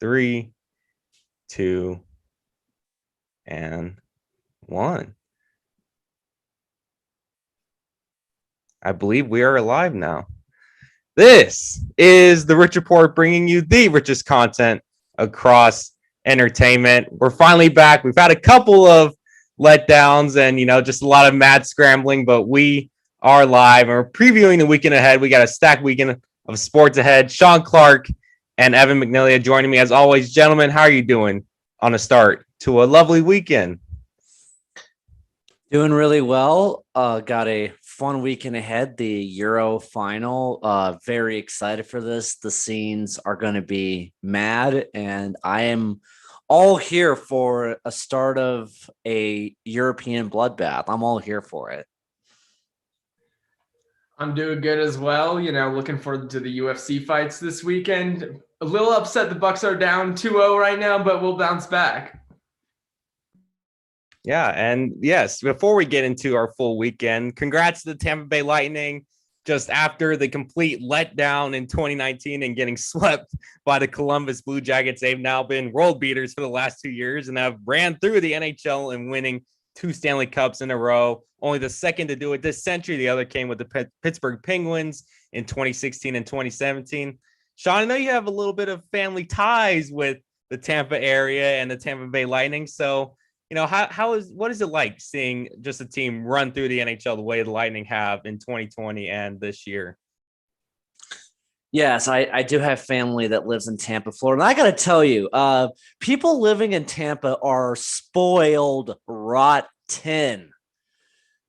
3, 2, and 1. I believe we are live now. This is the Rich Report, bringing you the richest content across entertainment. We're finally back. We've had a couple of letdowns and, just a lot of mad scrambling, but we are live and we're previewing the weekend ahead. We got a stacked weekend of sports ahead. Sean Clark and Evan McNelia joining me as always. Gentlemen, how are you doing on a start to a lovely weekend? Doing really well. Got a fun weekend ahead. The Euro final. Very excited for this. The scenes are going to be mad, and I am all here for a start of a European bloodbath. I'm all here for it. I'm doing good as well. Looking forward to the UFC fights this weekend. A little upset the Bucks are down 2-0 right now, but we'll bounce back. Yeah, and yes, before we get into our full weekend, congrats to the Tampa Bay Lightning. Just after the complete letdown in 2019 and getting swept by the Columbus Blue Jackets, they've now been world beaters for the last 2 years and have ran through the NHL and winning 2 Stanley Cups in a row. Only the second to do it this century. The other came with the Pittsburgh Penguins in 2016 and 2017. Sean, I know you have a little bit of family ties with the Tampa area and the Tampa Bay Lightning. So, what is it like seeing just a team run through the NHL the way the Lightning have in 2020 and this year? Yes, I do have family that lives in Tampa, Florida. And I got to tell you, people living in Tampa are spoiled rotten.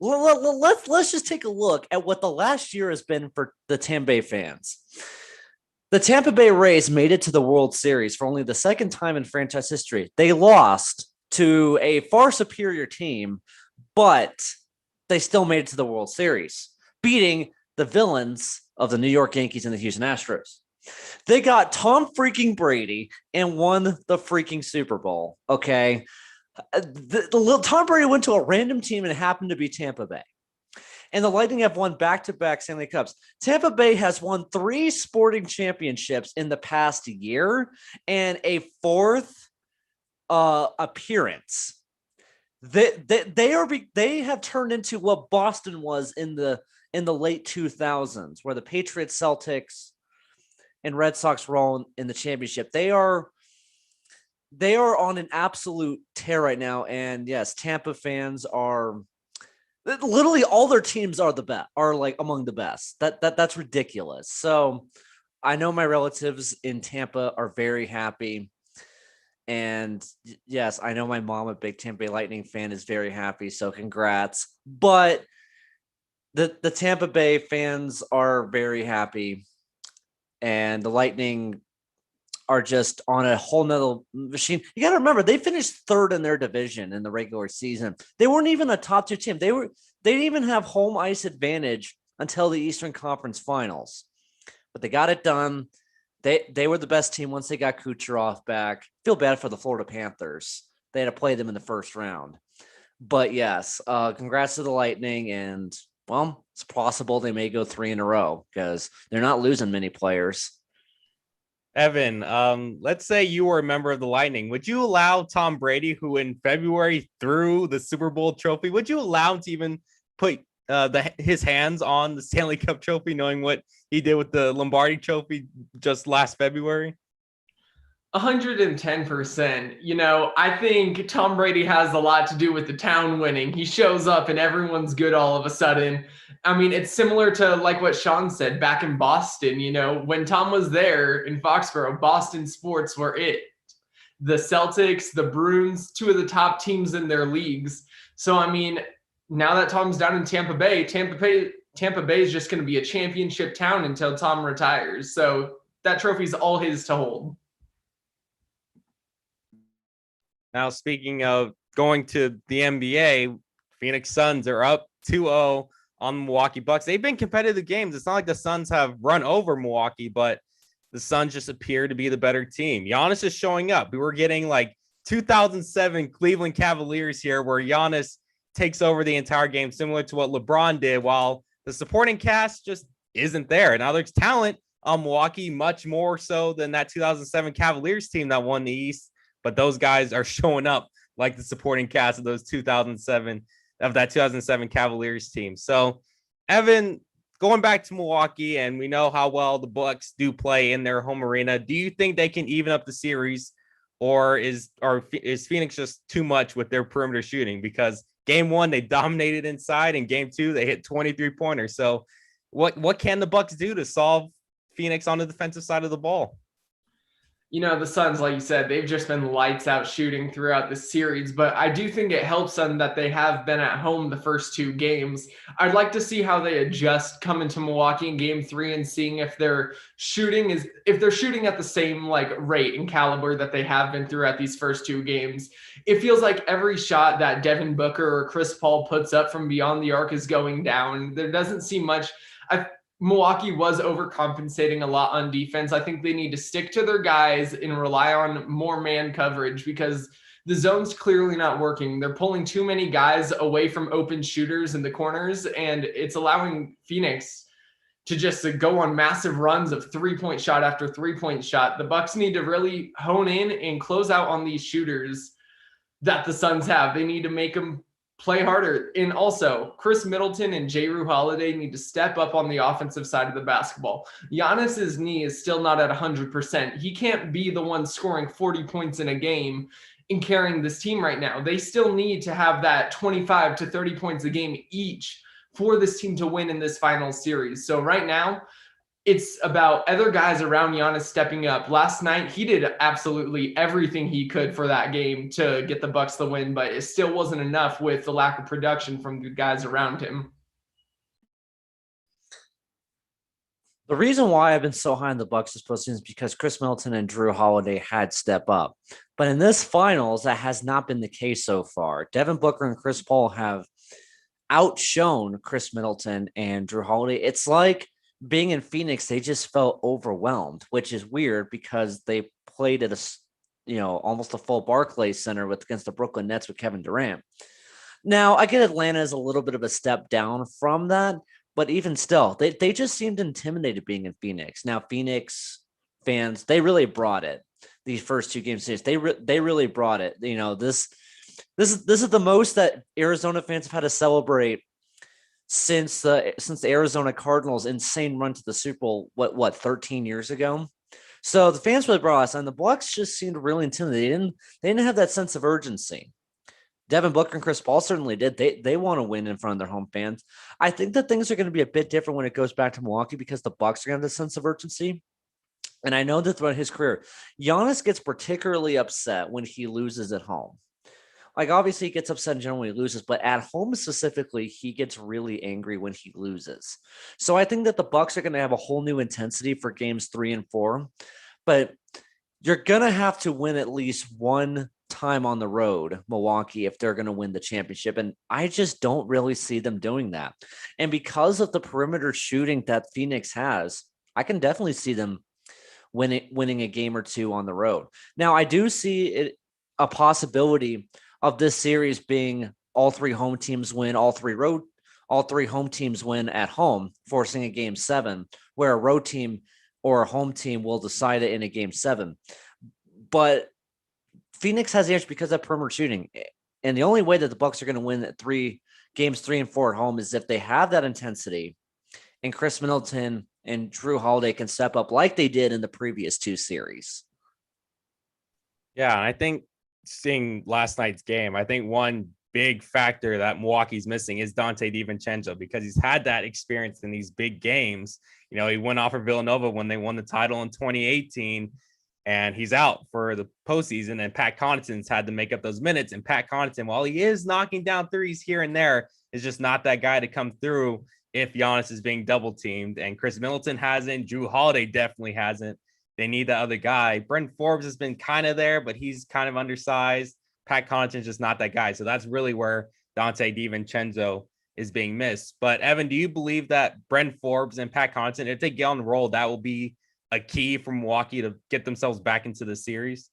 Let's just take a look at what the last year has been for the Tampa Bay fans. The Tampa Bay Rays made it to the World Series for only the second time in franchise history. They lost to a far superior team, but they still made it to the World Series, beating the villains of the New York Yankees and the Houston Astros. They got Tom freaking Brady and won the freaking Super Bowl. Okay. The little Tom Brady went to a random team and it happened to be Tampa Bay. And the Lightning have won back-to-back Stanley Cups. Tampa Bay has won 3 sporting championships in the past year and a 4th appearance. They have turned into what Boston was in the late 2000s, where the Patriots, Celtics, and Red Sox were all in the championship. They are on an absolute tear right now, and yes, Tampa fans are literally all their teams are the best, are like among the best. That's ridiculous. So I know my relatives in Tampa are very happy. And yes, I know my mom, a big Tampa Bay Lightning fan, is very happy. So congrats. But the Tampa Bay fans are very happy. And the Lightning are just on a whole nother machine. You got to remember, they finished 3rd in their division in the regular season. They weren't even a top 2 team. They didn't even have home ice advantage until the Eastern Conference Finals. But they got it done. They were the best team once they got Kucherov back. Feel bad for the Florida Panthers. They had to play them in the first round. But yes, congrats to the Lightning. And, well, it's possible they may go 3 in a row because they're not losing many players. Evan, let's say you were a member of the Lightning. Would you allow Tom Brady, who in February threw the Super Bowl trophy, would you allow him to even put his hands on the Stanley Cup trophy, knowing what he did with the Lombardi trophy just last February? 110%. I think Tom Brady has a lot to do with the town winning. He shows up and everyone's good all of a sudden. I mean, it's similar to like what Sean said back in Boston. When Tom was there in Foxborough, Boston sports were it. The Celtics, the Bruins, 2 of the top teams in their leagues. So, I mean, now that Tom's down in Tampa Bay is just going to be a championship town until Tom retires. So that trophy's all his to hold. Now, speaking of going to the NBA, Phoenix Suns are up 2-0 on the Milwaukee Bucks. They've been competitive games. It's not like the Suns have run over Milwaukee, but the Suns just appear to be the better team. Giannis is showing up. We were getting like 2007 Cleveland Cavaliers here, where Giannis takes over the entire game, similar to what LeBron did, while the supporting cast just isn't there. Now there's talent on Milwaukee, much more so than that 2007 Cavaliers team that won the East. But those guys are showing up like the supporting cast of that 2007 Cavaliers team. So, Evan, going back to Milwaukee, and we know how well the Bucks do play in their home arena. Do you think they can even up the series, or is Phoenix just too much with their perimeter shooting? Because game one they dominated inside, and game two they hit 23 pointers. So, what can the Bucks do to solve Phoenix on the defensive side of the ball? The Suns, like you said, they've just been lights out shooting throughout the series, but I do think it helps them that they have been at home the first two games. I'd like to see how they adjust coming to Milwaukee in game three and seeing if they're shooting at the same rate and caliber that they have been throughout these first two games. It feels like every shot that Devin Booker or Chris Paul puts up from beyond the arc is going down. There doesn't seem much. Milwaukee was overcompensating a lot on defense. I think they need to stick to their guys and rely on more man coverage because the zone's clearly not working. They're pulling too many guys away from open shooters in the corners, and it's allowing Phoenix to just go on massive runs of three-point shot after three-point shot. The Bucks need to really hone in and close out on these shooters that the Suns have. They need to make them play harder. And also, Chris Middleton and Jrue Holiday need to step up on the offensive side of the basketball. Giannis's knee is still not at 100%. He can't be the one scoring 40 points in a game and carrying this team right now. They still need to have that 25 to 30 points a game each for this team to win in this final series. So right now, it's about other guys around Giannis stepping up. Last night, he did absolutely everything he could for that game to get the Bucks the win, but it still wasn't enough with the lack of production from the guys around him. The reason why I've been so high on the Bucks this postseason is because Chris Middleton and Jrue Holiday had step up. But in this finals, that has not been the case so far. Devin Booker and Chris Paul have outshone Chris Middleton and Jrue Holiday. It's like being in Phoenix, they just felt overwhelmed, which is weird because they played at almost a full Barclays Center against the Brooklyn Nets with Kevin Durant. Now, I get Atlanta is a little bit of a step down from that, but even still, they just seemed intimidated being in Phoenix. Now, Phoenix fans, they really brought it. These first two games, they really brought it. This is the most that Arizona fans have had to celebrate since the Arizona Cardinals' insane run to the Super Bowl, 13 years ago. So the fans really brought us, and the Bucks just seemed really intimidated. They didn't have that sense of urgency. Devin Booker and Chris Paul certainly did. They want to win in front of their home fans. I think that things are going to be a bit different when it goes back to Milwaukee because the Bucks are going to have the sense of urgency. And I know that throughout his career, Giannis gets particularly upset when he loses at home. Obviously, he gets upset in general when he loses, but at home specifically, he gets really angry when he loses. So I think that the Bucks are going to have a whole new intensity for games 3 and 4, but you're going to have to win at least one time on the road, Milwaukee, if they're going to win the championship. And I just don't really see them doing that. And because of the perimeter shooting that Phoenix has, I can definitely see them winning a game or two on the road. Now, I do see a possibility of this series being all three home teams win, all three home teams win at home, forcing a game 7, where a road team or a home team will decide it in a game 7. But Phoenix has the edge because of perimeter shooting. And the only way that the Bucks are going to win at games 3 and 4 at home is if they have that intensity and Chris Middleton and Jrue Holiday can step up like they did in the previous 2 series. Yeah, I think seeing last night's game, I think one big factor that Milwaukee's missing is Dante DiVincenzo because he's had that experience in these big games. He went off for Villanova when they won the title in 2018, and he's out for the postseason. And Pat Connaughton's had to make up those minutes. And Pat Connaughton, while he is knocking down threes here and there, is just not that guy to come through if Giannis is being double teamed. And Chris Middleton hasn't. Jrue Holiday definitely hasn't. They need the other guy. Brent Forbes has been kind of there, but he's kind of undersized. Pat Connaughton's just not that guy. So that's really where Dante DiVincenzo is being missed. But Evan, do you believe that Brent Forbes and Pat Connaughton, if they get on the roll, that will be a key for Milwaukee to get themselves back into the series?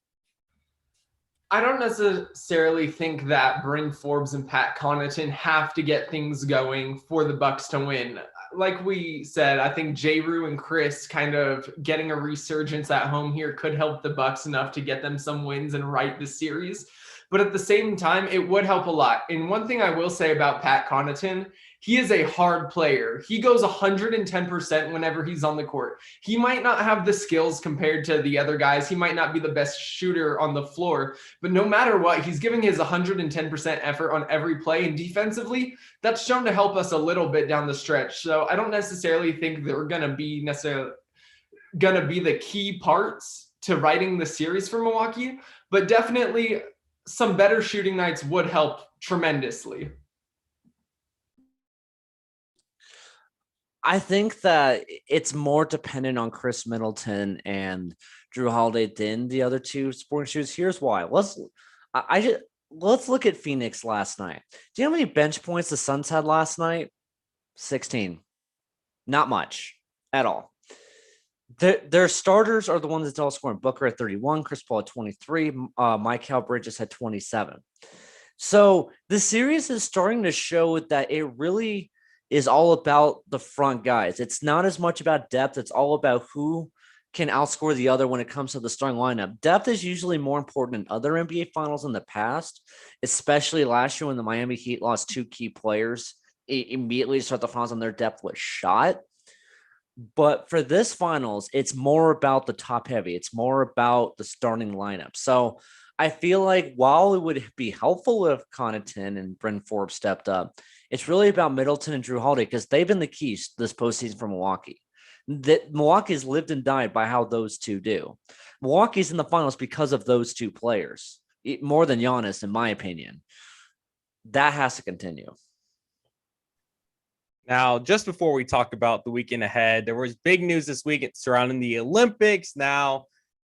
I don't necessarily think that Bryn Forbes and Pat Connaughton have to get things going for the Bucks to win. Like we said, I think J-Rue and Chris kind of getting a resurgence at home here could help the Bucks enough to get them some wins and right the series. But at the same time, it would help a lot. And one thing I will say about Pat Connaughton, he is a hard player. He goes 110% whenever he's on the court. He might not have the skills compared to the other guys. He might not be the best shooter on the floor, but no matter what, he's giving his 110% effort on every play. And defensively, that's shown to help us a little bit down the stretch. So I don't necessarily think they're going to be the key parts to writing the series for Milwaukee, but definitely some better shooting nights would help tremendously. I think that it's more dependent on Chris Middleton and Drew Holiday than the other two sporting shooters. Here's why. Let's look at Phoenix last night. Do you know how many bench points the Suns had last night? 16. Not much at all. Their starters are the ones that's all scoring. Booker at 31, Chris Paul at 23, Mikal Bridges had 27. So the series is starting to show that it really is all about the front guys. It's not as much about depth. It's all about who can outscore the other when it comes to the starting lineup. Depth is usually more important in other NBA finals in the past, especially last year when the Miami Heat lost two key players immediately to start the finals and their depth was shot. But for this finals, it's more about the top heavy. It's more about the starting lineup. So I feel like while it would be helpful if Connaughton and Bryn Forbes stepped up, it's really about Middleton and Drew Holiday because they've been the keys this postseason for Milwaukee. That Milwaukee's lived and died by how those two do. Milwaukee's in the finals because of those two players, more than Giannis, in my opinion. That has to continue. Now, just before we talk about the weekend ahead, there was big news this week surrounding the Olympics. Now,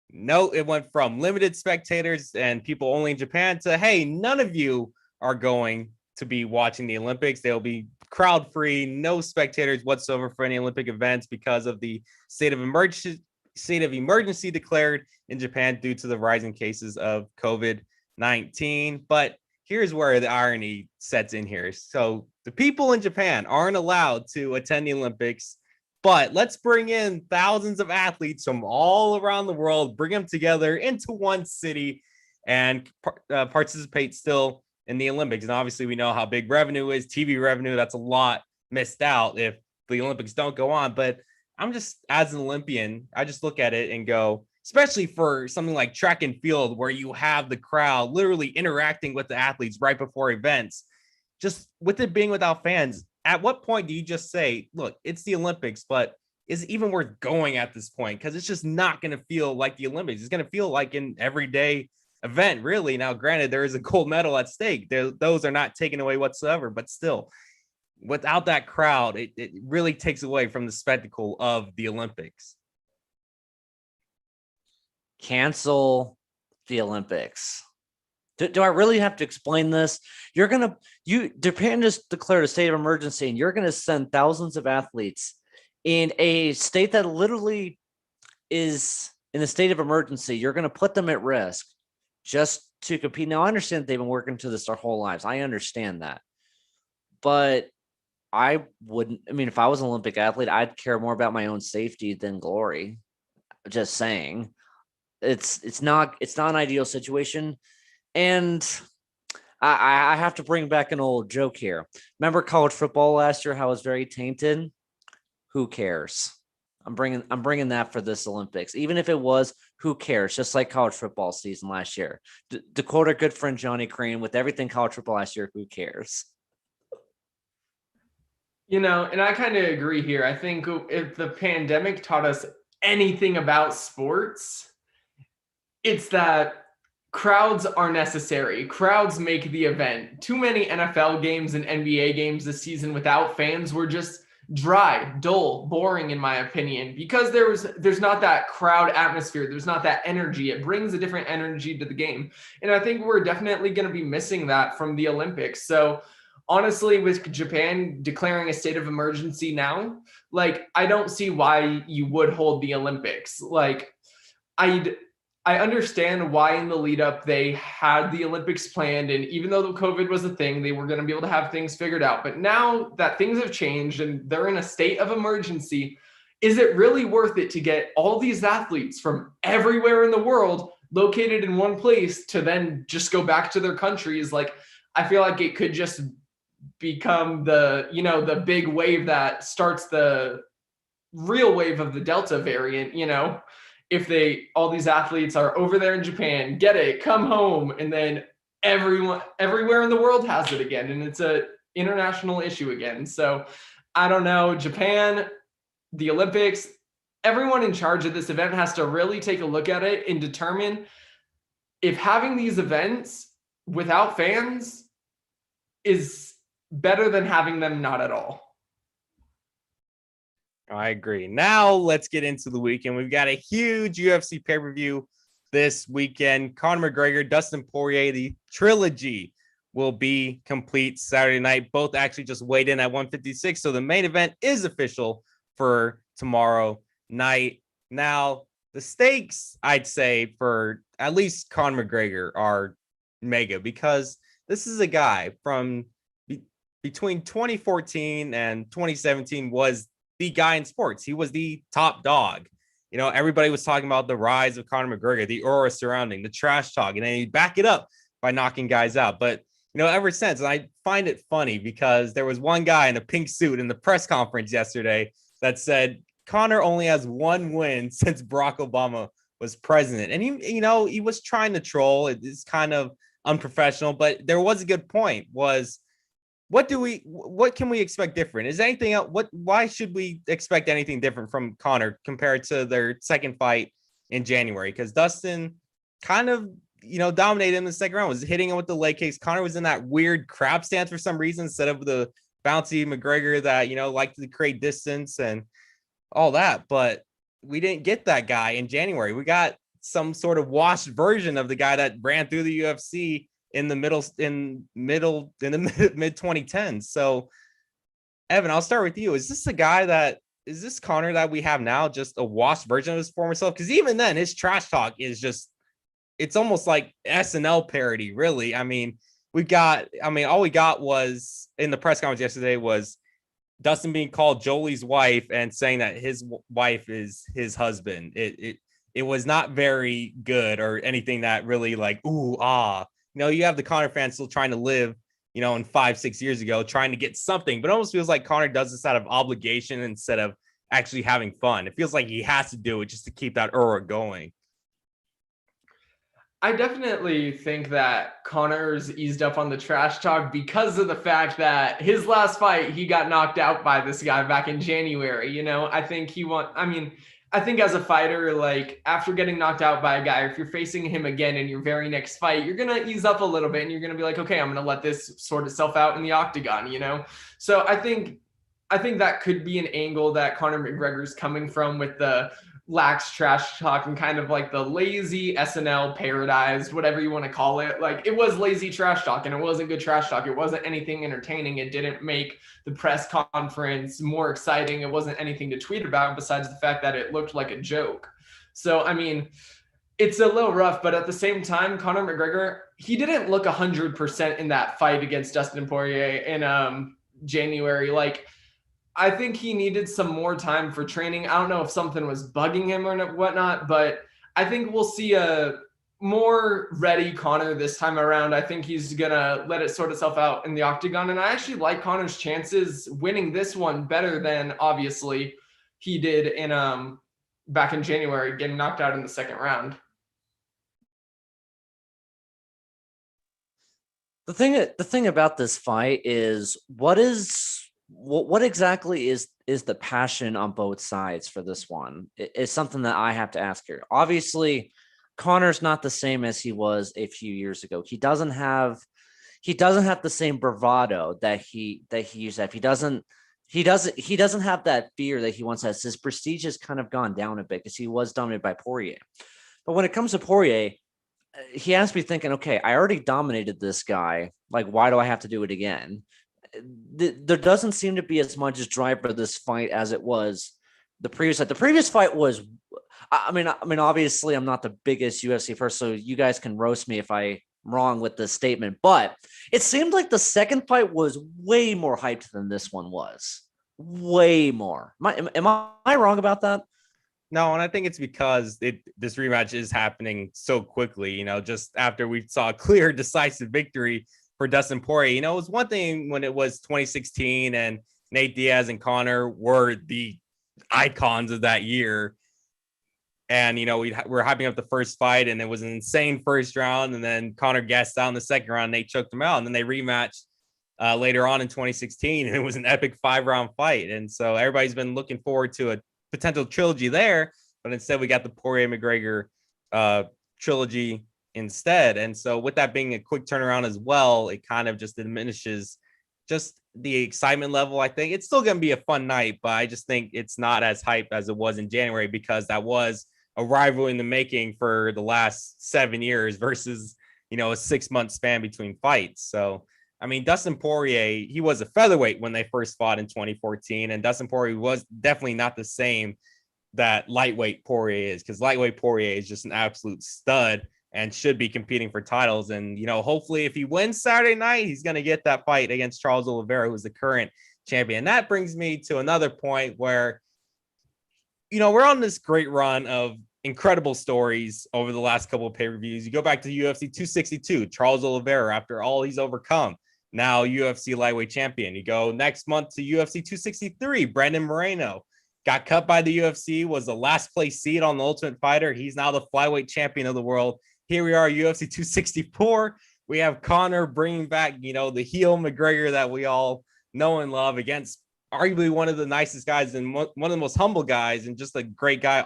it went from limited spectators and people only in Japan to, hey, none of you are going to be watching the Olympics. They'll be crowd free, no spectators whatsoever for any Olympic events because of the state of emergency declared in Japan due to the rising cases of COVID-19. But here's where the irony sets in here. So the people in Japan aren't allowed to attend the Olympics, but let's bring in thousands of athletes from all around the world, bring them together into one city and participate still in the Olympics. And obviously we know how big revenue is, TV revenue. That's a lot missed out if the Olympics don't go on. But I'm just, as an Olympian, I just look at it and go, especially for something like track and field, where you have the crowd literally interacting with the athletes right before events, just with it being without fans, at what point do you just say, look, it's the Olympics, but is it even worth going at this point? Because it's just not going to feel like the Olympics. It's going to feel like an everyday event, really. Now, granted, there is a gold medal at stake. Those are not taken away whatsoever, but still, without that crowd, it really takes away from the spectacle of the Olympics. Cancel the Olympics. Do I really have to explain this? Japan just declared a state of emergency, and you're going to send thousands of athletes in a state that literally is in a state of emergency. You're going to put them at risk just to compete. Now, I understand that they've been working to this their whole lives. I understand that. But I wouldn't, if I was an Olympic athlete, I'd care more about my own safety than glory. Just saying. It's not an ideal situation. And I have to bring back an old joke here. Remember college football last year, how it was very tainted? Who cares? I'm bringing that for this Olympics. Even if it was, who cares? Just like college football season last year. To quote our good friend Johnny Crane, with everything college football last year, who cares? And I kind of agree here. I think if the pandemic taught us anything about sports, it's that crowds are necessary. Crowds make the event. Too many NFL games and NBA games this season without fans were just dry, dull, boring, in my opinion, because there's not that crowd atmosphere. There's not that energy. It brings a different energy to the game. And I think we're definitely going to be missing that from the Olympics. So honestly, with Japan declaring a state of emergency now, I don't see why you would hold the Olympics. I understand why in the lead up they had the Olympics planned. And even though the COVID was a thing, they were going to be able to have things figured out. But now that things have changed and they're in a state of emergency, is it really worth it to get all these athletes from everywhere in the world located in one place to then just go back to their countries? Like, I feel like it could just become the big wave that starts the real wave of the Delta variant, if all these athletes are over there in Japan, get it, come home, and then everyone everywhere in the world has it again, and it's a international issue again. So I don't know, Japan, the Olympics, everyone in charge of this event has to really take a look at it and determine if having these events without fans is better than having them not at all. I agree. Now let's get into the weekend. We've got a huge UFC pay-per-view this weekend. Conor McGregor, Dustin Poirier, the trilogy will be complete Saturday night. Both actually just weighed in at 156. So the main event is official for tomorrow night. Now, the stakes, I'd say, for at least Conor McGregor are mega, because this is a guy from between 2014 and 2017 was the guy in sports. He was the top dog. Everybody was talking about the rise of Conor McGregor, the aura surrounding, the trash talk, and then you back it up by knocking guys out. But, ever since, and I find it funny because there was one guy in a pink suit in the press conference yesterday that said Conor only has one win since Barack Obama was president. And he was trying to troll. It's kind of unprofessional, but there was a good point was, what can we expect different? Is anything else? Why should we expect anything different from Conor compared to their second fight in January? Because Dustin kind of, dominated him in the second round, was hitting him with the leg kicks. Conor was in that weird crab stance for some reason instead of the bouncy McGregor that, liked to create distance and all that. But we didn't get that guy in January. We got some sort of washed version of the guy that ran through the UFC in the mid 2010s. So, Evan, I'll start with you. Is this Conor that we have now just a washed version of his former self? Because even then, his trash talk is just, it's almost like SNL parody, really. All we got was in the press conference yesterday was Dustin being called Jolie's wife and saying that his wife is his husband. It was not very good or anything that really like, ooh, ah. You have the Conor fans still trying to live, in 5-6 years ago, trying to get something, but it almost feels like Conor does this out of obligation instead of actually having fun. It feels like he has to do it just to keep that aura going. I definitely think that Conor's eased up on the trash talk because of the fact that his last fight, he got knocked out by this guy back in January. I think as a fighter, like after getting knocked out by a guy, if you're facing him again in your very next fight, you're going to ease up a little bit and you're going to be like, okay, I'm going to let this sort itself out in the octagon, So I think that could be an angle that Conor McGregor's coming from with the lax trash talk and kind of like the lazy SNL parodized, whatever you want to call it. Like it was lazy trash talk and it wasn't good trash talk. It wasn't anything entertaining. It didn't make the press conference more exciting. It wasn't anything to tweet about besides the fact that it looked like a joke. So, it's a little rough, but at the same time, Conor McGregor, he didn't look 100% in that fight against Dustin Poirier in January. Like, I think he needed some more time for training. I don't know if something was bugging him or whatnot, but I think we'll see a more ready Conor this time around. I think he's going to let it sort itself out in the octagon. And I actually like Conor's chances winning this one better than obviously he did in back in January, getting knocked out in the second round. The thing about this fight is what exactly is the passion on both sides for this one? It's something that I have to ask here. Obviously, Conor's not the same as he was a few years ago. He doesn't have the same bravado that he used to have. He doesn't have that fear that he once has. His prestige has kind of gone down a bit because he was dominated by Poirier. But when it comes to Poirier, he has to be thinking, okay, I already dominated this guy. Like, why do I have to do it again? There doesn't seem to be as much drive for this fight as it was the previous fight. The previous fight was, I mean, obviously, I'm not the biggest UFC person, so you guys can roast me if I'm wrong with this statement. But it seemed like the second fight was way more hyped than this one was. Way more. Am I wrong about that? No, and I think it's because this rematch is happening so quickly. Just after we saw a clear, decisive victory for Dustin Poirier. It was one thing when it was 2016 and Nate Diaz and Conor were the icons of that year. And, we're hyping up the first fight, and it was an insane first round. And then Conor gassed out in the second round. Nate choked him out. And then they rematched later on in 2016. And it was an epic 5-round fight. And so everybody's been looking forward to a potential trilogy there. But instead, we got the Poirier McGregor trilogy instead. And so with that being a quick turnaround as well, it kind of just diminishes just the excitement level. I think it's still going to be a fun night, but I just think it's not as hype as it was in January, because that was a rival in the making for the last 7 years versus, a 6-month span between fights. So, I mean, Dustin Poirier, he was a featherweight when they first fought in 2014, and Dustin Poirier was definitely not the same that lightweight Poirier is, because lightweight Poirier is just an absolute stud and should be competing for titles. And, hopefully if he wins Saturday night, he's going to get that fight against Charles Oliveira, who's the current champion. And that brings me to another point where, we're on this great run of incredible stories over the last couple of pay-per-views. You go back to UFC 262, Charles Oliveira, after all he's overcome, now UFC lightweight champion. You go next month to UFC 263, Brandon Moreno got cut by the UFC, was the last place seed on the Ultimate Fighter. He's now the flyweight champion of the world. Here we are, UFC 264. We have Conor bringing back, the heel McGregor that we all know and love against arguably one of the nicest guys and one of the most humble guys and just a great guy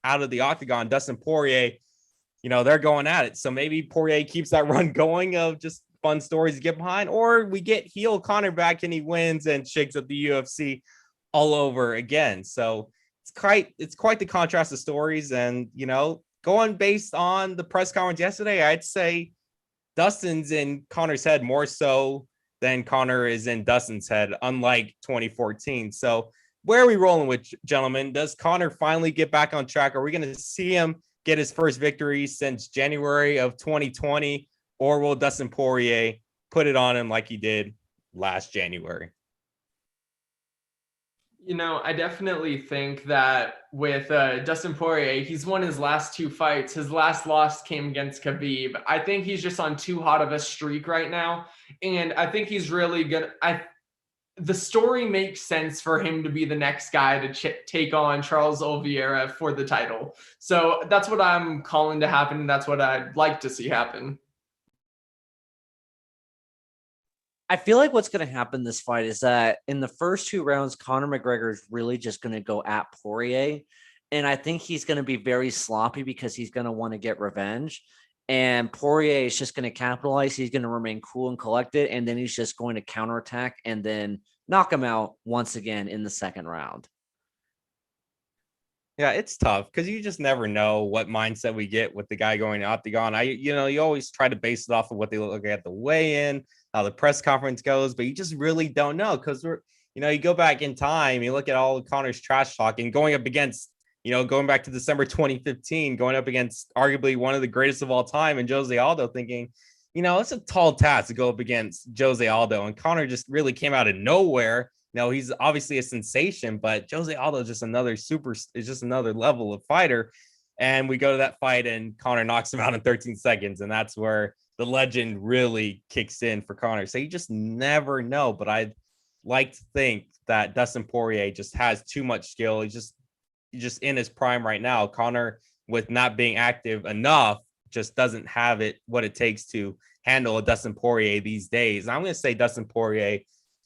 out of the octagon, Dustin Poirier. They're going at it. So maybe Poirier keeps that run going of just fun stories to get behind, or we get heel Conor back and he wins and shakes up the UFC all over again. So it's quite the contrast of stories. And, going based on the press conference yesterday, I'd say Dustin's in Conor's head more so than Conor is in Dustin's head, unlike 2014. So where are we rolling with, gentlemen? Does Conor finally get back on track? Are we going to see him get his first victory since January of 2020? Or will Dustin Poirier put it on him like he did last January? I definitely think that with Dustin Poirier, he's won his last 2 fights. His last loss came against Khabib. I think he's just on too hot of a streak right now. And I think he's really going to... The story makes sense for him to be the next guy to take on Charles Oliveira for the title. So that's what I'm calling to happen. That's what I'd like to see happen. I feel like what's going to happen this fight is that in the first 2 rounds, Conor McGregor is really just going to go at Poirier. And I think he's going to be very sloppy because he's going to want to get revenge. And Poirier is just going to capitalize. He's going to remain cool and collected. And then he's just going to counterattack and then knock him out once again in the second round. Yeah, it's tough because you just never know what mindset we get with the guy going octagon. You always try to base it off of what they look at the weigh-in, how the press conference goes, but you just really don't know because you go back in time, you look at all of Conor's trash talk and going up against, going back to December 2015, going up against arguably one of the greatest of all time and Jose Aldo, thinking, it's a tall task to go up against Jose Aldo, and Conor just really came out of nowhere. He's obviously a sensation, but Jose Aldo is just another level of fighter. And we go to that fight and Conor knocks him out in 13 seconds. And that's where the legend really kicks in for Conor. So you just never know. But I'd like to think that Dustin Poirier just has too much skill. He's just in his prime right now. Conor, with not being active enough, just doesn't have what it takes to handle a Dustin Poirier these days. And I'm going to say Dustin Poirier,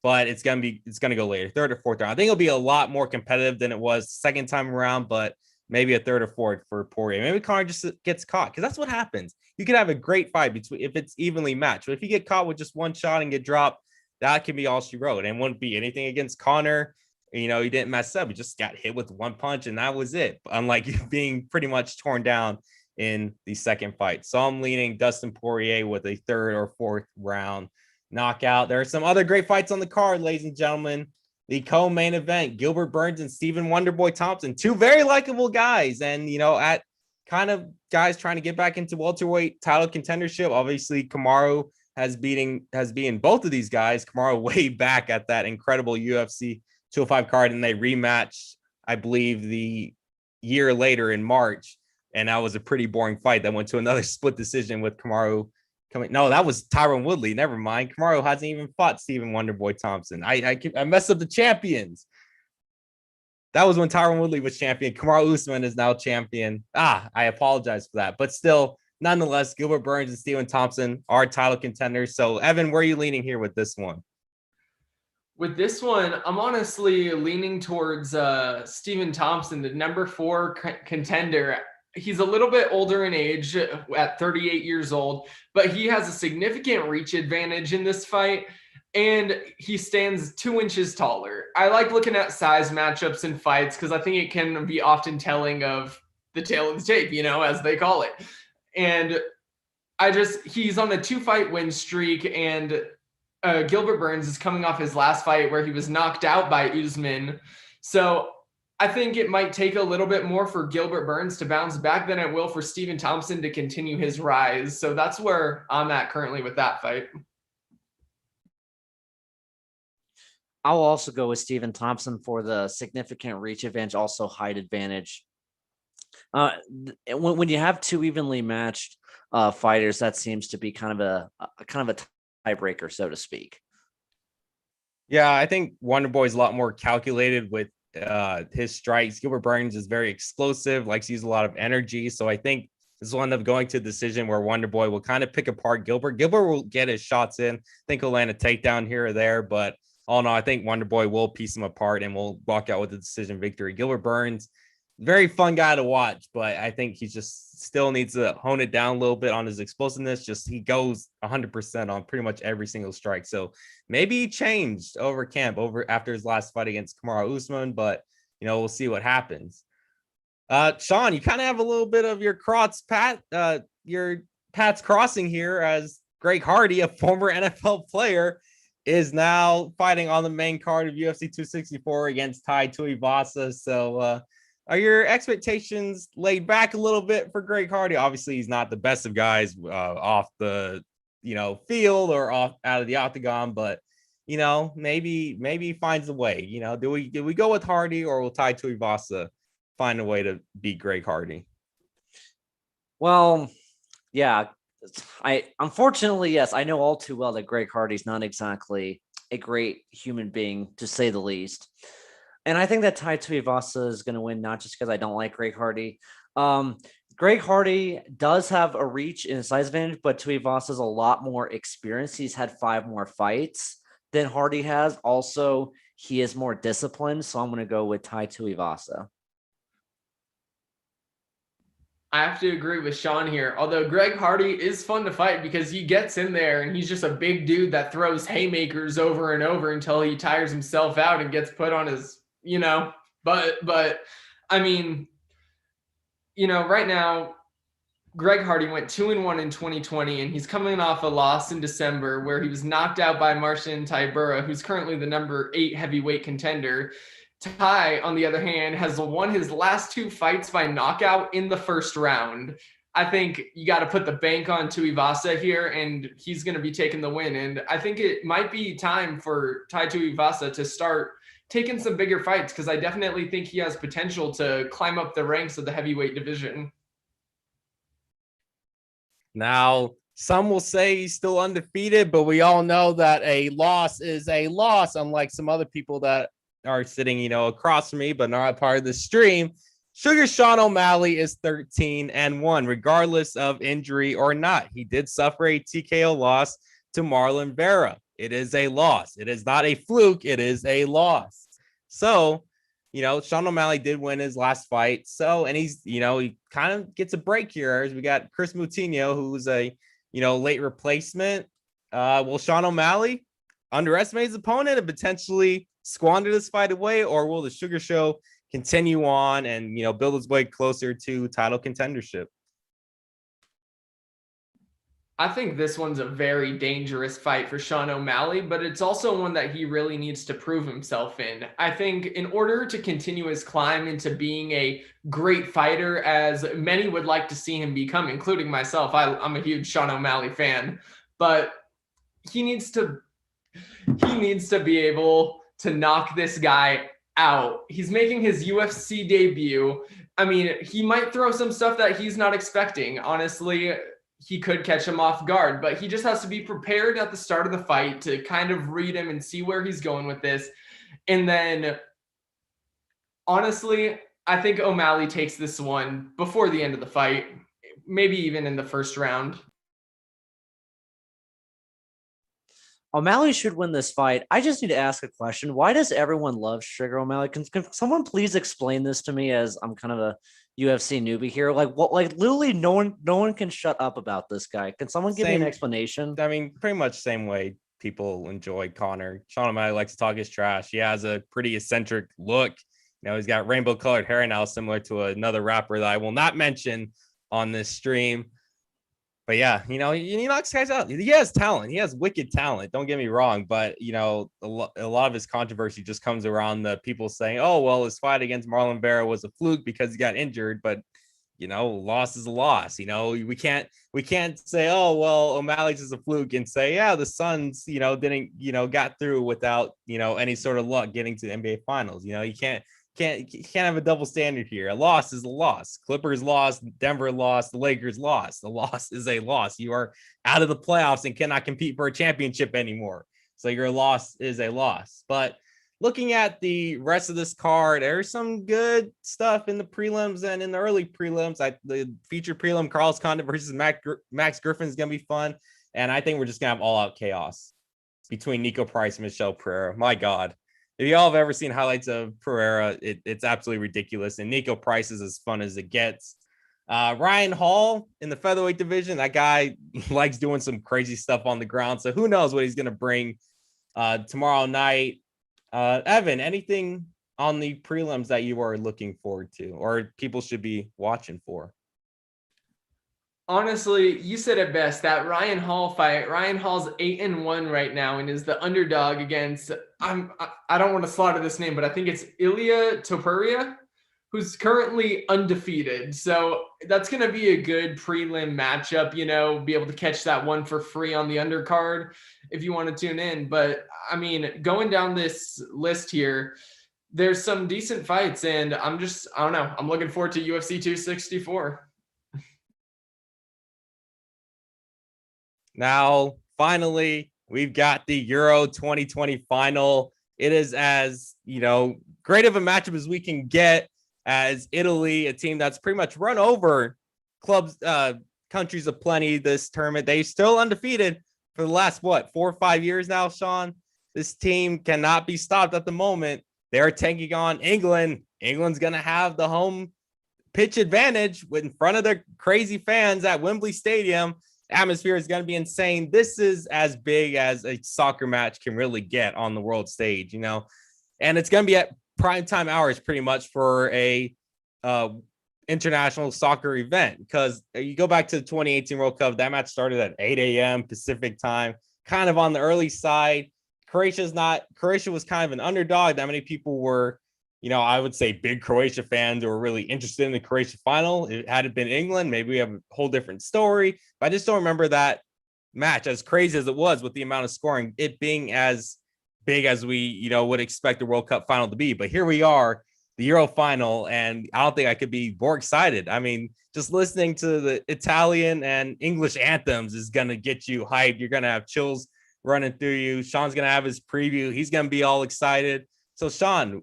but it's gonna go later, 3rd or 4th round. I think it'll be a lot more competitive than it was second time around, but maybe a 3rd or 4th for Poirier. Maybe Conor just gets caught, because that's what happens. You could have a great fight if it's evenly matched, but if you get caught with just one shot and get dropped, that can be all she wrote. And wouldn't be anything against Conor. He didn't mess up. He just got hit with one punch, and that was it. Unlike being pretty much torn down in the second fight. So I'm leaning Dustin Poirier with a 3rd or 4th round knockout. There are some other great fights on the card, ladies and gentlemen. the co-main event, Gilbert Burns and Stephen Wonderboy Thompson, two very likable guys. And, at kind of guys trying to get back into welterweight title contendership. Obviously, Kamaru has beaten both of these guys. Kamaru way back at that incredible UFC 205 card, and they rematched, I believe, the year later in March. And that was a pretty boring fight that went to another split decision with Kamaru coming. No, that was Tyron Woodley. Never mind. Kamaru hasn't even fought Stephen Wonderboy Thompson. I messed up the champions. That was when Tyron Woodley was champion. Kamaru Usman is now champion. I apologize for that. But still, nonetheless, Gilbert Burns and Stephen Thompson are title contenders. So, Evan, where are you leaning here with this one? With this one, I'm honestly leaning towards Stephen Thompson, the number 4 contender. He's a little bit older in age at 38 years old, but he has a significant reach advantage in this fight, and he stands 2 inches taller. I like looking at size matchups in fights because I think it can be often telling of the tail of the tape, as they call it. And he's on a 2-fight win streak, and Gilbert Burns is coming off his last fight where he was knocked out by Usman. So I think it might take a little bit more for Gilbert Burns to bounce back than it will for Stephen Thompson to continue his rise. So that's where I'm at currently with that fight. I'll also go with Stephen Thompson for the significant reach advantage, also height advantage. When you have 2 evenly matched fighters, that seems to be kind of a tiebreaker, so to speak. Yeah, I think Wonderboy is a lot more calculated with his strikes. Gilbert Burns is very explosive, likes to use a lot of energy. So I think this will end up going to a decision where Wonderboy will kind of pick apart Gilbert. Gilbert will get his shots in. I think he'll land a takedown here or there, but all in all, I think Wonderboy will piece him apart and will walk out with a decision victory. Gilbert Burns, very fun guy to watch, but I think he just still needs to hone it down a little bit on his explosiveness. He goes 100% on pretty much every single strike. So maybe he changed after his last fight against Kamaru Usman, but we'll see what happens. Sean, you kind of have a little bit of your paths crossing here, as Greg Hardy, a former NFL player, is now fighting on the main card of UFC 264 against Tai Tuivasa. So, are your expectations laid back a little bit for Greg Hardy? Obviously, he's not the best of guys off the field or out of the octagon, but maybe he finds a way. Do we go with Hardy, or will Tai Tuivasa find a way to beat Greg Hardy? Well, yeah, unfortunately, yes, I know all too well that Greg Hardy's not exactly a great human being, to say the least. And I think that Tai Tuivasa is going to win, not just because I don't like Greg Hardy. Greg Hardy does have a reach and size advantage, but Tuivasa is a lot more experienced. He's had 5 more fights than Hardy has. Also, he is more disciplined, so I'm going to go with Tai Tuivasa. I have to agree with Sean here. Although Greg Hardy is fun to fight because he gets in there and he's just a big dude that throws haymakers over and over until he tires himself out and gets put on his, but I mean, right now, Greg Hardy went 2-1 in 2020, and he's coming off a loss in December where he was knocked out by Marcin Tybura, who's currently the number 8 heavyweight contender. Tai, on the other hand, has won his last 2 fights by knockout in the first round. I think you got to put the bank on Tuivasa here, and he's going to be taking the win. And I think it might be time for Tai Tuivasa to start taking some bigger fights, because I definitely think he has potential to climb up the ranks of the heavyweight division. Now, some will say he's still undefeated, but we all know that a loss is a loss, unlike some other people that are sitting, across from me, but not part of the stream. Sugar Sean O'Malley is 13-1, regardless of injury or not. He did suffer a TKO loss to Marlon Vera. It is a loss. It is not a fluke. It is a loss. So, Sean O'Malley did win his last fight. So, and he's, he kind of gets a break here as we got Chris Moutinho, who's a, late replacement. Will Sean O'Malley underestimate his opponent and potentially squander this fight away, or will the Sugar Show continue on and, build his way closer to title contendership? I think this one's a very dangerous fight for Sean O'Malley, but it's also one that he really needs to prove himself in. I think in order to continue his climb into being a great fighter, as many would like to see him become, including myself, I'm a huge Sean O'Malley fan, but he needs to be able to knock this guy out. He's making his UFC debut. I mean, he might throw some stuff that he's not expecting. Honestly, he could catch him off guard, but he just has to be prepared at the start of the fight to kind of read him and see where he's going with this. And then, honestly, I think O'Malley takes this one before the end of the fight, maybe even in the first round. O'Malley should win this fight. I just need to ask a question. Why does everyone love Sugar O'Malley? Can someone please explain this to me, as I'm kind of a UFC newbie here? Like, what? Like, literally, no one can shut up about this guy. Can someone give me an explanation? I mean, pretty much same way people enjoy Conor. Sean O'Malley likes to talk his trash. He has a pretty eccentric look. You know, he's got rainbow colored hair now, similar to another rapper that I will not mention on this stream. But yeah, you know, he knocks guys out. He has talent. He has wicked talent. Don't get me wrong. But, you know, a lot of his controversy just comes around the people saying, oh, well, his fight against Marlon Vera was a fluke because he got injured. But, you know, loss is a loss. You know, we can't say, oh, well, O'Malley's is a fluke and say, yeah, the Suns, you know, didn't, you know, got through without, you know, any sort of luck getting to the NBA finals. You know, you can't have a double standard here. A loss is a loss. Clippers lost, Denver lost, the Lakers lost. The loss is a loss. You are out of the playoffs and cannot compete for a championship anymore. So your loss is a loss. But looking at the rest of this card, there's some good stuff in the prelims and in the early prelims. The featured prelim, Carlos Condit versus Max Griffin, is going to be fun. And I think we're just going to have all-out chaos between Nico Price and Michelle Pereira. My God. If y'all have ever seen highlights of Pereira, it's absolutely ridiculous. And Nico Price is as fun as it gets. Ryan Hall in the featherweight division, that guy likes doing some crazy stuff on the ground. So who knows what he's going to bring tomorrow night. Evan, anything on the prelims that you are looking forward to or people should be watching for? Honestly, you said it best. That Ryan Hall fight. Ryan Hall's 8-1 right now and is the underdog against. I don't want to slaughter this name, but I think it's Ilia Topuria, who's currently undefeated. So that's going to be a good prelim matchup. You know, be able to catch that one for free on the undercard if you want to tune in. But I mean, going down this list here, there's some decent fights, and I don't know. I'm looking forward to UFC 264. Now, finally, we've got the Euro 2020 final. It is as, you know, great of a matchup as we can get, as Italy, a team that's pretty much run over clubs, countries of plenty this tournament. They still undefeated for the last, 4 or 5 years now, Sean. This team cannot be stopped at the moment. They're taking on England. England's going to have the home pitch advantage in front of their crazy fans at Wembley Stadium. Atmosphere is going to be insane. This is as big as a soccer match can really get on the world stage, you know, and it's going to be at primetime hours pretty much for a international soccer event, because you go back to the 2018 World Cup, that match started at 8 a.m. Pacific time, kind of on the early side. Croatia was kind of an underdog. That many people were, you know, I would say big Croatia fans who were really interested in the Croatia final. Had it been England, maybe we have a whole different story. But I just don't remember that match, as crazy as it was with the amount of scoring, it being as big as we, you know, would expect the World Cup final to be. But here we are, the Euro final, and I don't think I could be more excited. I mean, just listening to the Italian and English anthems is going to get you hyped. You're going to have chills running through you. Sean's going to have his preview. He's going to be all excited. So, Sean,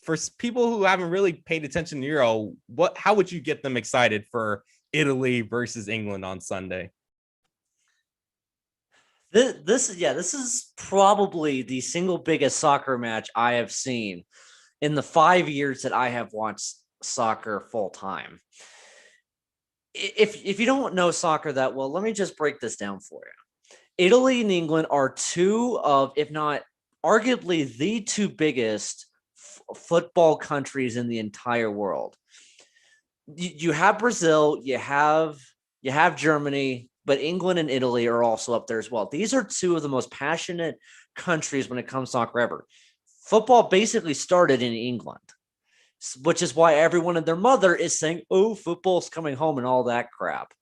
for people who haven't really paid attention to Euro, how would you get them excited for Italy versus England on Sunday? This is probably the single biggest soccer match I have seen in the 5 years that I have watched soccer full time. If you don't know soccer that well, let me just break this down for you. Italy and England are two of, if not arguably the two biggest football countries in the entire world. You have Brazil, you have Germany, but England and Italy are also up there as well. These are two of the most passionate countries when it comes to soccer ever. Football basically started in England, which is why everyone and their mother is saying, oh, football's coming home and all that crap.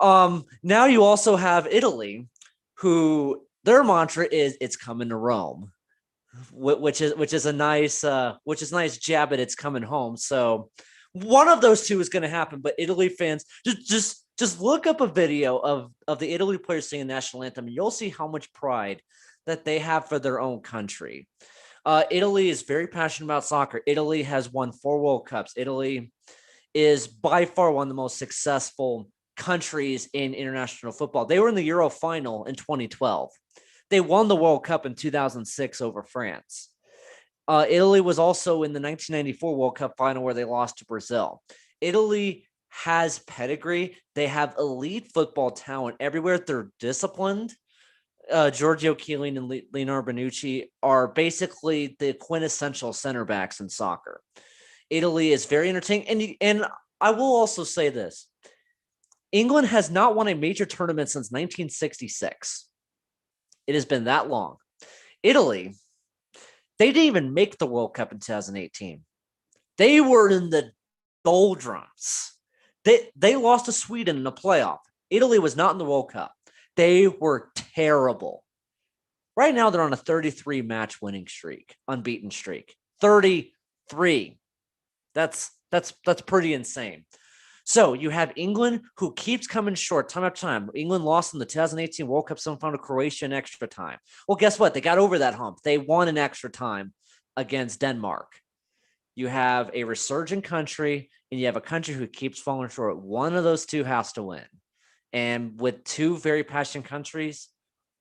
Now you also have Italy, who their mantra is it's coming to Rome, which is a nice jab at it's coming home. So one of those two is going to happen. But Italy fans, just look up a video of the Italy players singing the national anthem, and you'll see how much pride that they have for their own country. Italy is very passionate about soccer. Italy has won 4 World Cups. Italy is by far one of the most successful countries in international football. They were in the Euro final in 2012. They won the World Cup in 2006 over France. Italy was also in the 1994 World Cup final where they lost to Brazil. Italy has pedigree. They have elite football talent everywhere. They're disciplined. Giorgio Chiellini and Leonardo Bonucci are basically the quintessential center backs in soccer. Italy is very entertaining. And I will also say this. England has not won a major tournament since 1966. It has been that long. Italy, they didn't even make the World Cup in 2018. They were in the doldrums. They lost to Sweden in the playoff. Italy was not in the World Cup. They were terrible. Right now, they're on a 33 match winning streak, unbeaten streak. 33. That's pretty insane. So you have England, who keeps coming short time after time. England lost in the 2018 World Cup semifinal to Croatia in extra time. Well, guess what? They got over that hump. They won in extra time against Denmark. You have a resurgent country, and you have a country who keeps falling short. One of those two has to win. And with two very passionate countries,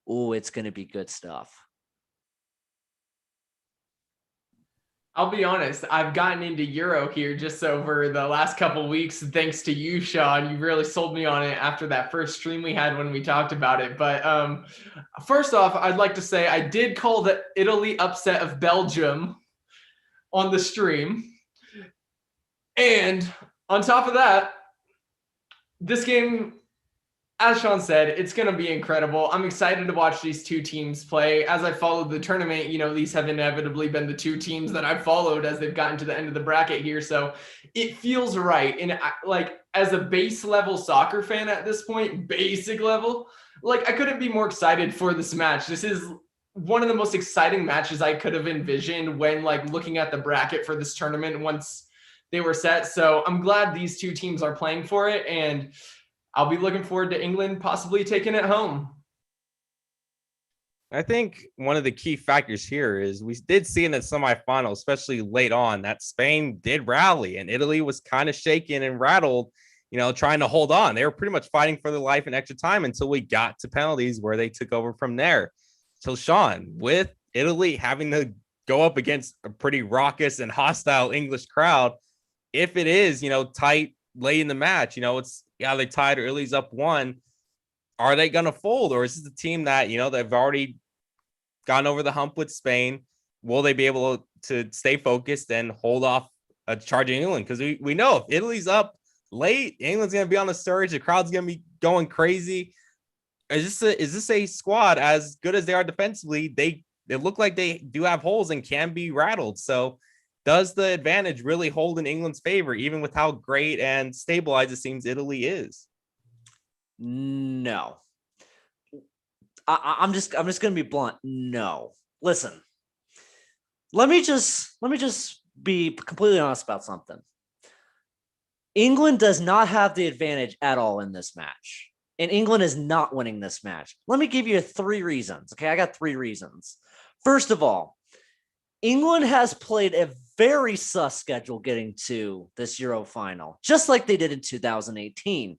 it's going to be good stuff. I'll be honest, I've gotten into Euro here just over the last couple of weeks, thanks to you, Sean. You really sold me on it after that first stream we had when we talked about it. But first off, I'd like to say I did call the Italy upset of Belgium on the stream. And on top of that, this game, as Sean said, it's going to be incredible. I'm excited to watch these two teams play. As I followed the tournament, these have inevitably been the two teams that I've followed as they've gotten to the end of the bracket here. So it feels right. And as a base level soccer fan at this point, basic level, I couldn't be more excited for this match. This is one of the most exciting matches I could have envisioned when looking at the bracket for this tournament once they were set. So I'm glad these two teams are playing for it. And I'll be looking forward to England possibly taking it home. I think one of the key factors here is we did see in the semifinal, especially late on, that Spain did rally and Italy was kind of shaken and rattled, trying to hold on. They were pretty much fighting for their life in extra time until we got to penalties where they took over from there. So, Sean, with Italy having to go up against a pretty raucous and hostile English crowd, if it is, tight late in the match, they tied or Italy's up 1. Are they going to fold, or is this a team that, they've already gone over the hump with Spain? Will they be able to stay focused and hold off a charging England? Because we know if Italy's up late, England's going to be on the surge. The crowd's going to be going crazy. Is this a squad as good as they are defensively? They look like they do have holes and can be rattled. So does the advantage really hold in England's favor, even with how great and stabilized it seems Italy is? No. I'm just going to be blunt. No. Listen. Let me just be completely honest about something. England does not have the advantage at all in this match. And England is not winning this match. Let me give you 3 reasons. Okay, I got 3 reasons. First of all, England has played a very sus schedule getting to this Euro final, just like they did in 2018.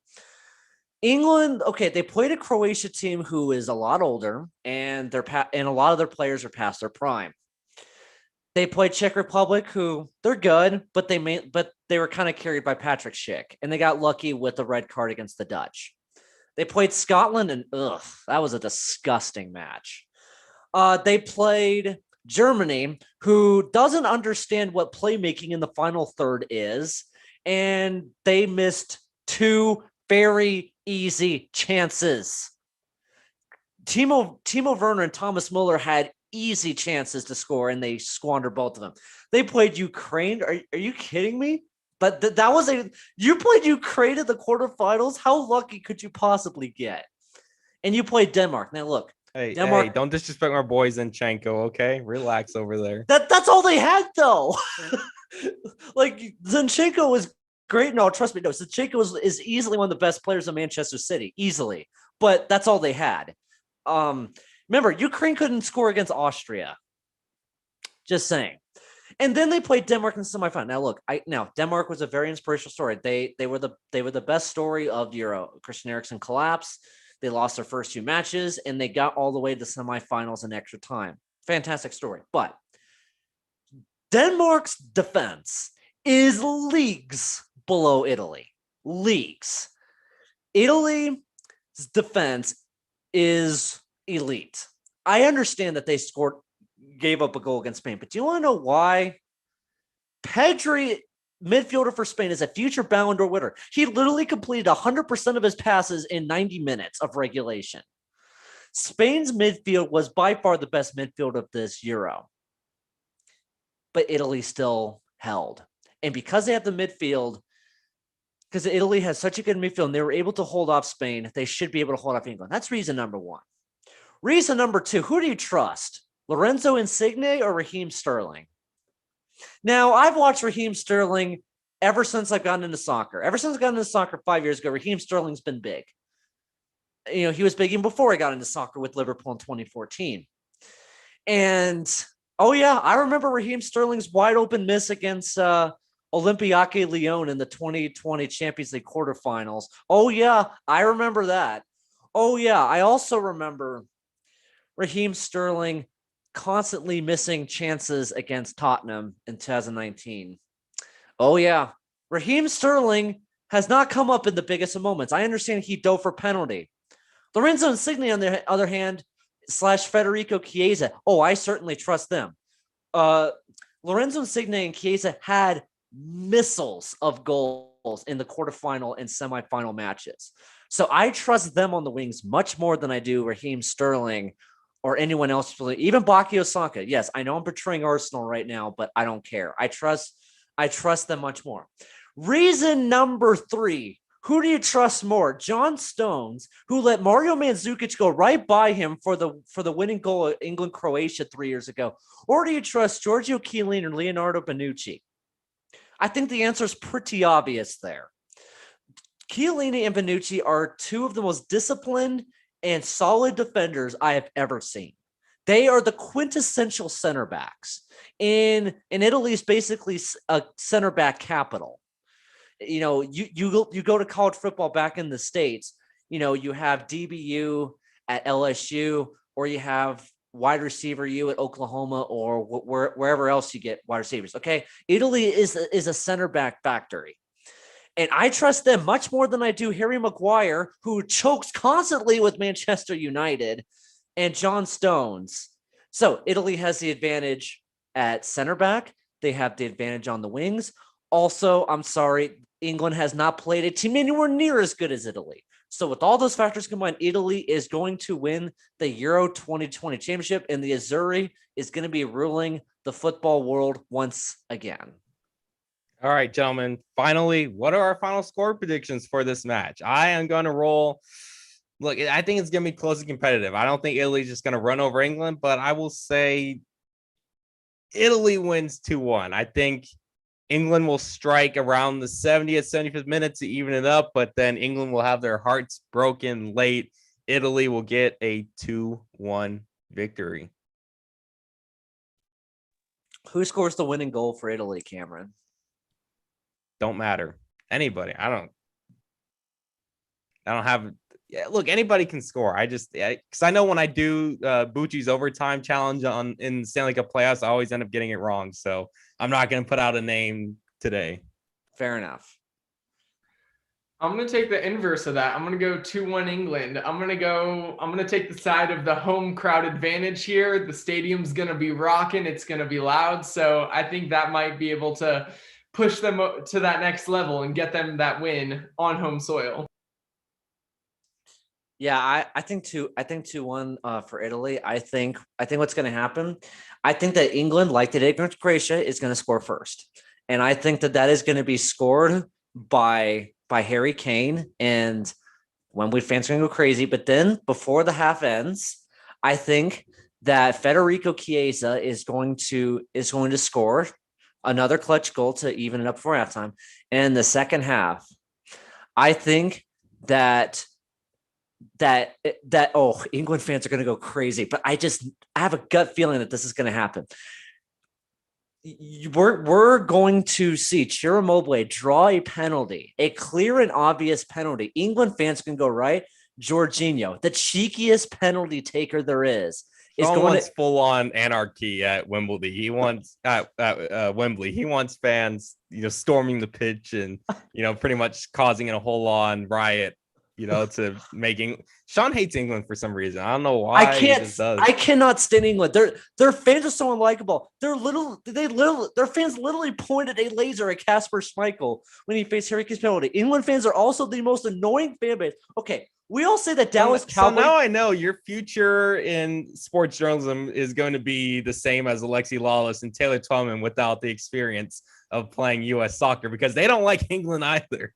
England, they played a Croatia team who is a lot older, and and a lot of their players are past their prime. They played Czech Republic, who they're good, but they were kind of carried by Patrick Schick, and they got lucky with the red card against the Dutch. They played Scotland, and that was a disgusting match. They played Germany, who doesn't understand what playmaking in the final third is, and they missed 2 very, easy chances. Timo Werner and Thomas Muller had easy chances to score, and they squandered both of them. They played Ukraine. Are you kidding me? But that was you played Ukraine in the quarterfinals. How lucky could you possibly get? And you played Denmark. Now look, Denmark. Hey, don't disrespect my boy Zinchenko, okay? Relax over there. That's all they had though. Like Zinchenko was great. No, trust me. No, Zinchenko is easily one of the best players in Manchester City, easily. But that's all they had. Remember, Ukraine couldn't score against Austria. Just saying. And then they played Denmark in the semifinal. Now, look, Denmark was a very inspirational story. They were the best story of the Euro. Christian Eriksen collapsed. They lost their first 2 matches, and they got all the way to the semifinals in extra time. Fantastic story. But Denmark's defense is leagues below Italy. Leagues. Italy's defense is elite. I understand that they gave up a goal against Spain, but do you want to know why? Pedri, midfielder for Spain, is a future Ballon d'Or winner. He literally completed 100% of his passes in 90 minutes of regulation. Spain's midfield was by far the best midfield of this Euro, but Italy still held. And because they have the midfield, because Italy has such a good midfield and they were able to hold off Spain, they should be able to hold off England. That's reason number 1. Reason number 2, who do you trust? Lorenzo Insigne or Raheem Sterling? Now, I've watched Raheem Sterling ever since I've gotten into soccer. Ever since I got into soccer 5 years ago, Raheem Sterling's been big. You know, he was big even before I got into soccer with Liverpool in 2014. And, oh yeah, I remember Raheem Sterling's wide open miss against Olympiacos Lyon in the 2020 Champions League quarterfinals. Oh yeah, I remember that. Oh yeah, I also remember Raheem Sterling constantly missing chances against Tottenham in 2019. Oh yeah, Raheem Sterling has not come up in the biggest of moments. I understand he dove for penalty. Lorenzo Insigne, on the other hand, / Federico Chiesa. Oh, I certainly trust them. Lorenzo Insigne and Chiesa had missiles of goals in the quarterfinal and semifinal matches. So I trust them on the wings much more than I do Raheem Sterling or anyone else, even Bakio Saka. Yes, I know I'm portraying Arsenal right now, but I don't care. I trust them much more. Reason number 3, who do you trust more? John Stones, who let Mario Mandzukic go right by him for the winning goal at England-Croatia 3 years ago? Or do you trust Giorgio Chiellini or Leonardo Bonucci? I think the answer is pretty obvious there. Chiellini and Bonucci are 2 of the most disciplined and solid defenders I have ever seen. They are the quintessential center backs. In Italy, is basically a center back capital. You know, you go to college football back in the States, you know, you have DBU at LSU, or you have wide receiver U at Oklahoma, or wherever else you get wide receivers. Okay, Italy is a center back factory. And I trust them much more than I do Harry Maguire, who chokes constantly with Manchester United, and John Stones. So Italy has the advantage at center back. They have the advantage on the wings. Also, I'm sorry, England has not played a team anywhere near as good as Italy. So with all those factors combined, Italy is going to win the Euro 2020 championship, and the Azzurri is going to be ruling the football world once again. All right, gentlemen. Finally, what are our final score predictions for this match? I am going to roll. Look, I think it's going to be close and competitive. I don't think Italy's just going to run over England, but I will say Italy wins 2-1. I think England will strike around the 70th, 75th minute to even it up, but then England will have their hearts broken late. Italy will get a 2-1 victory. Who scores the winning goal for Italy, Cameron? Don't matter. Anybody. I don't have. Yeah, look, anybody can score. Because I know when I do Bucci's overtime challenge in Stanley Cup playoffs, I always end up getting it wrong. So I'm not going to put out a name today. Fair enough. I'm going to take the inverse of that. I'm going to go 2-1 England. I'm going to take the side of the home crowd advantage here. The stadium's going to be rocking. It's going to be loud. So I think that might be able to push them to that next level and get them that win on home soil. Yeah, I think 2-1 for Italy. I think what's going to happen. I think that England, like they did against Croatia, is going to score first, and I think that is going to be scored by Harry Kane, and Wembley fans are going to go crazy. But then before the half ends, I think that Federico Chiesa is going to score another clutch goal to even it up for halftime. And in the second half, I think that England fans are going to go crazy, but I have a gut feeling that this is going to happen. We're going to see Ciro Immobile draw a penalty, a clear and obvious penalty. England fans can go right. Jorginho, the cheekiest penalty taker there is Sean going wants full on anarchy at Wembley. He wants at Wembley. He wants fans, storming the pitch and pretty much causing a whole on riot. To making Sean hates England for some reason. I don't know why. I cannot stand England. Their fans are so unlikable. Their fans literally pointed a laser at Kasper Schmeichel when he faced Harry Kane's penalty. England fans are also the most annoying fan base. Okay, we all say that Dallas Cowboys. So now I know your future in sports journalism is going to be the same as Alexi Lawless and Taylor Twellman without the experience of playing U.S. soccer because they don't like England either.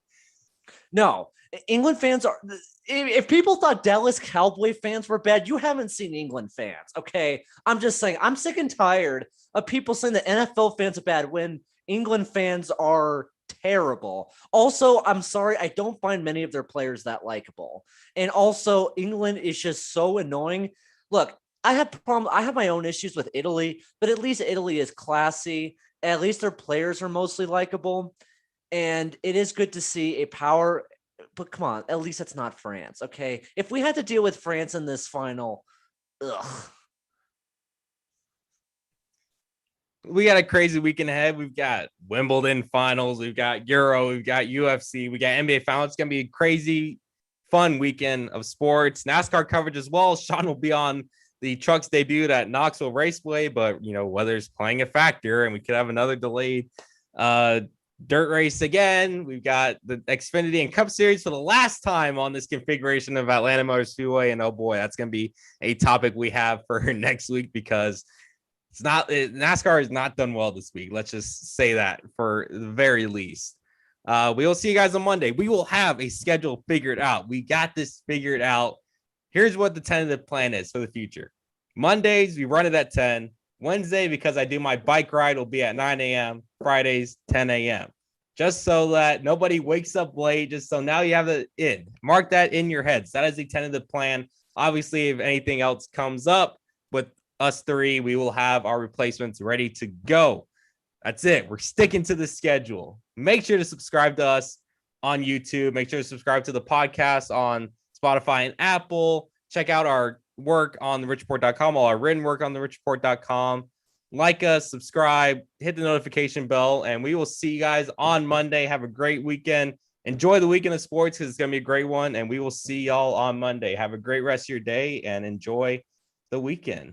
No. England fans are. If people thought Dallas Cowboy fans were bad, you haven't seen England fans. Okay, I'm just saying. I'm sick and tired of people saying that NFL fans are bad when England fans are terrible. Also, I'm sorry, I don't find many of their players that likable. And also, England is just so annoying. Look, I have my own issues with Italy, but at least Italy is classy. At least their players are mostly likable, and it is good to see a power. But come on, at least it's not France, okay? If we had to deal with France in this final, ugh. We got a crazy weekend ahead. We've got Wimbledon finals, we've got Euro, we've got UFC, we got NBA finals. It's going to be a crazy, fun weekend of sports. NASCAR coverage as well. Sean will be on the trucks debuted at Knoxville Raceway, but, weather's playing a factor, and we could have another delayed dirt race again. We've got the Xfinity and Cup Series for the last time on this configuration of Atlanta Motor Speedway, and oh boy, that's going to be a topic we have for next week because NASCAR has not done well this week. Let's just say that for the very least. We will see you guys on Monday. We will have a schedule figured out. We got this figured out. Here's what the tentative plan is for the future. Mondays, we run it at 10. Wednesday, because I do my bike ride, will be at 9 a.m. Fridays, 10 a.m. Just so that nobody wakes up late. Just so now you have it in. Mark that in your heads. That is the tentative plan. Obviously, if anything else comes up with us three, we will have our replacements ready to go. That's it. We're sticking to the schedule. Make sure to subscribe to us on YouTube. Make sure to subscribe to the podcast on Spotify and Apple. Check out our work on therichport.com, all our written work on therichport.com. Like us, subscribe, hit the notification bell, and we will see you guys on Monday. Have a great weekend. Enjoy the weekend of sports because it's going to be a great one, and we will see y'all on Monday. Have a great rest of your day and enjoy the weekend.